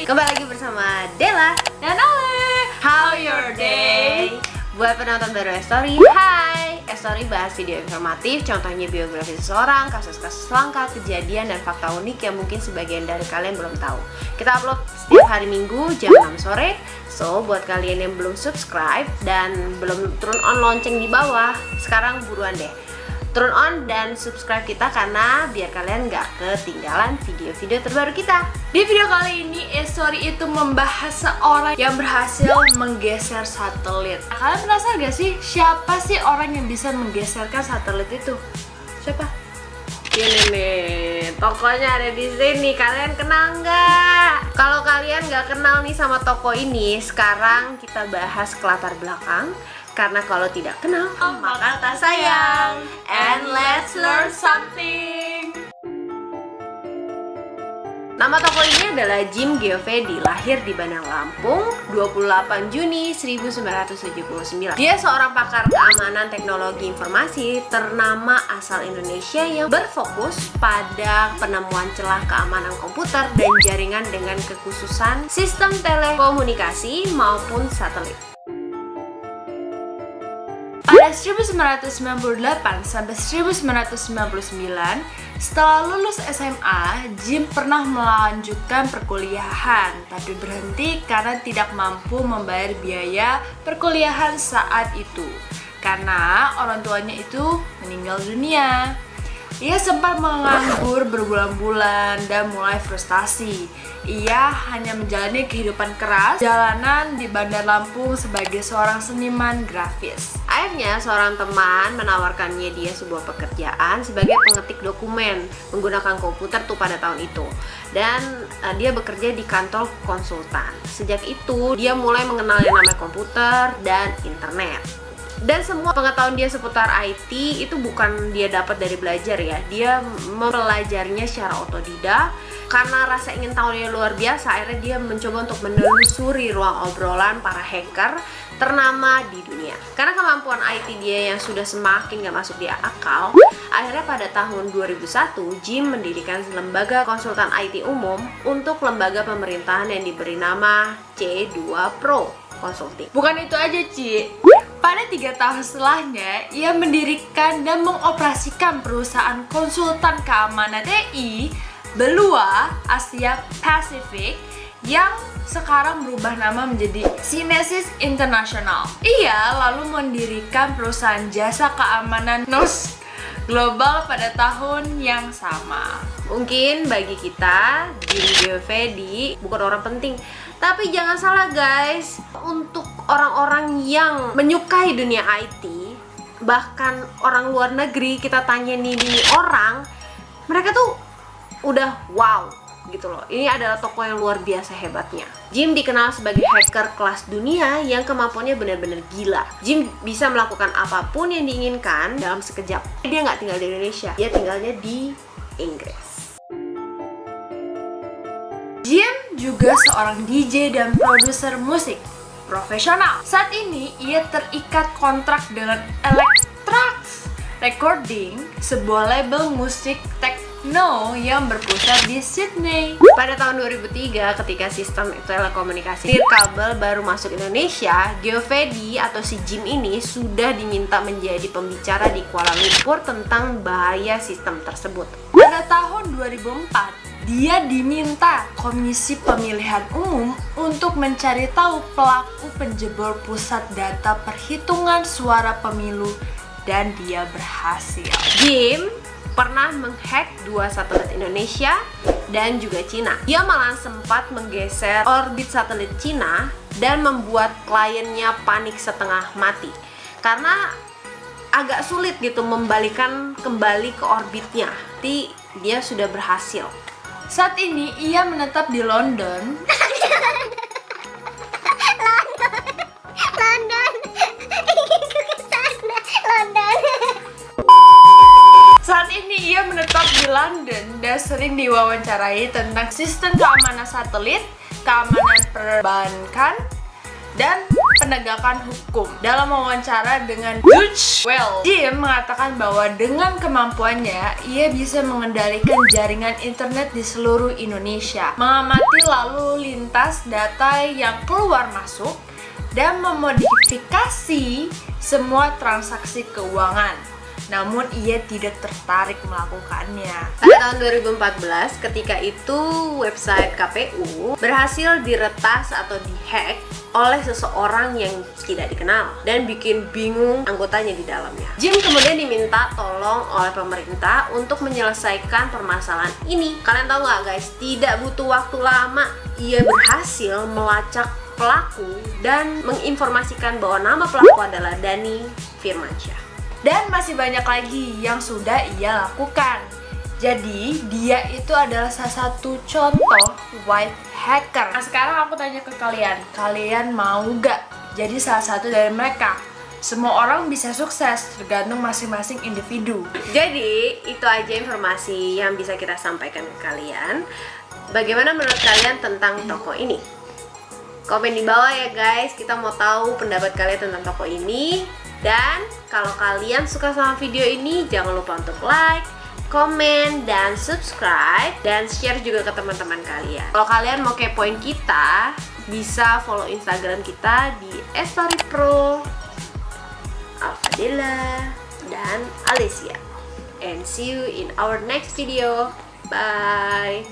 Kembali lagi bersama Della dan Ale. How your day? Buat penonton baru Story, hai! Story bahas video informatif, contohnya biografi seseorang, kasus-kasus langka, kejadian, dan fakta unik yang mungkin sebagian dari kalian belum tahu. Kita upload setiap hari Minggu jam 6 sore. So, buat kalian yang belum subscribe dan belum turn on lonceng di bawah, sekarang buruan deh turn on dan subscribe kita karena biar kalian gak ketinggalan video-video terbaru kita. Di video kali ini, Story itu membahas seorang yang berhasil menggeser satelit. Kalian penasaran gak sih siapa sih orang yang bisa menggeserkan satelit itu? Siapa? Ini nih, tokonya ada di sini. Kalian kenal nggak? Kalau kalian nggak kenal nih sama toko ini, sekarang kita bahas ke latar belakang. Karena kalau tidak kenal, maka tak sayang. And let's learn something. Nama toko ini adalah Jim Geovedi, lahir di Bandar Lampung 28 Juni 1979. Dia seorang pakar keamanan teknologi informasi ternama asal Indonesia yang berfokus pada penemuan celah keamanan komputer dan jaringan dengan kekhususan sistem telekomunikasi maupun satelit. Pada 1998 sampai 1999, setelah lulus SMA, Jim pernah melanjutkan perkuliahan, tapi berhenti karena tidak mampu membayar biaya perkuliahan saat itu, karena orang tuanya itu meninggal dunia. Ia sempat menganggur berbulan-bulan dan mulai frustasi. Ia hanya menjalani kehidupan keras, jalanan di Bandar Lampung sebagai seorang seniman grafis. Akhirnya seorang teman menawarkannya dia sebuah pekerjaan sebagai pengetik dokumen menggunakan komputer tuh pada tahun itu. Dan dia bekerja di kantor konsultan. Sejak itu dia mulai mengenal yang namanya komputer dan internet. Dan semua pengetahuan dia seputar IT itu bukan dia dapat dari belajar ya. Dia mempelajarinya secara otodidak. Karena rasa ingin tahunya luar biasa, akhirnya dia mencoba untuk menelusuri ruang obrolan para hacker ternama di dunia. Karena kemampuan IT dia yang sudah semakin gak masuk di akal, akhirnya pada tahun 2001 Jim mendirikan lembaga konsultan IT umum untuk lembaga pemerintahan yang diberi nama C2 Pro Consulting. Bukan itu aja, Ci. Pada 3 tahun setelahnya, ia mendirikan dan mengoperasikan perusahaan konsultan keamanan TI Belua Asia Pasifik yang sekarang berubah nama menjadi Synesis International. Ia lalu mendirikan perusahaan jasa keamanan NOS global pada tahun yang sama. Mungkin bagi kita, Jim Geovedi bukan orang penting. Tapi jangan salah guys, untuk orang-orang yang menyukai dunia IT, bahkan orang luar negeri, kita tanya nih orang, mereka tuh udah wow gitu loh. Ini adalah toko yang luar biasa hebatnya. Jim dikenal sebagai hacker kelas dunia yang kemampuannya benar-benar gila. Jim bisa melakukan apapun yang diinginkan dalam sekejap. Dia nggak tinggal di Indonesia, dia tinggalnya di Inggris. Jim juga seorang DJ dan produser musik profesional. Saat ini ia terikat kontrak dengan Electrax Recording, sebuah label musik techno yang berpusat di Sydney. Pada tahun 2003, ketika sistem telekomunikasi nirkabel baru masuk Indonesia, Geovedi atau si Jim ini sudah diminta menjadi pembicara di Kuala Lumpur tentang bahaya sistem tersebut. Pada tahun 2004, dia diminta Komisi Pemilihan Umum untuk mencari tahu pelaku penjebol pusat data perhitungan suara pemilu, dan dia berhasil. Jim pernah menghack 2 satelit Indonesia dan juga Cina. Dia malah sempat menggeser orbit satelit Cina dan membuat kliennya panik setengah mati karena agak sulit gitu membalikan kembali ke orbitnya. Tapi dia sudah berhasil. Saat ini ia menetap di London. Saat ini ia menetap di London dan sering diwawancarai tentang sistem keamanan satelit, keamanan perbankan, dan penegakan hukum. Dalam wawancara dengan Deutsche Welle, Jim mengatakan bahwa dengan kemampuannya, ia bisa mengendalikan jaringan internet di seluruh Indonesia, mengamati lalu lintas data yang keluar masuk, dan memodifikasi semua transaksi keuangan. Namun ia tidak tertarik melakukannya. Pada tahun 2014, ketika itu website KPU berhasil diretas atau dihack oleh seseorang yang tidak dikenal dan bikin bingung anggotanya di dalamnya. Jim kemudian diminta tolong oleh pemerintah untuk menyelesaikan permasalahan ini. Kalian tahu nggak guys, tidak butuh waktu lama, ia berhasil melacak pelaku dan menginformasikan bahwa nama pelaku adalah Dhani Firmansyah. Dan masih banyak lagi yang sudah ia lakukan. Jadi dia itu adalah salah satu contoh white hacker. Nah sekarang aku tanya ke kalian, kalian mau gak jadi salah satu dari mereka? Semua orang bisa sukses, tergantung masing-masing individu. Jadi itu aja informasi yang bisa kita sampaikan ke kalian. Bagaimana menurut kalian tentang toko ini? Komen di bawah ya guys, kita mau tahu pendapat kalian tentang toko ini. Dan kalau kalian suka sama video ini, jangan lupa untuk like, komen, dan subscribe, dan share juga ke teman-teman kalian. Kalau kalian mau kepoin kita, bisa follow Instagram kita di @storypro, Alfadela, dan Alicia. And see you in our next video. Bye.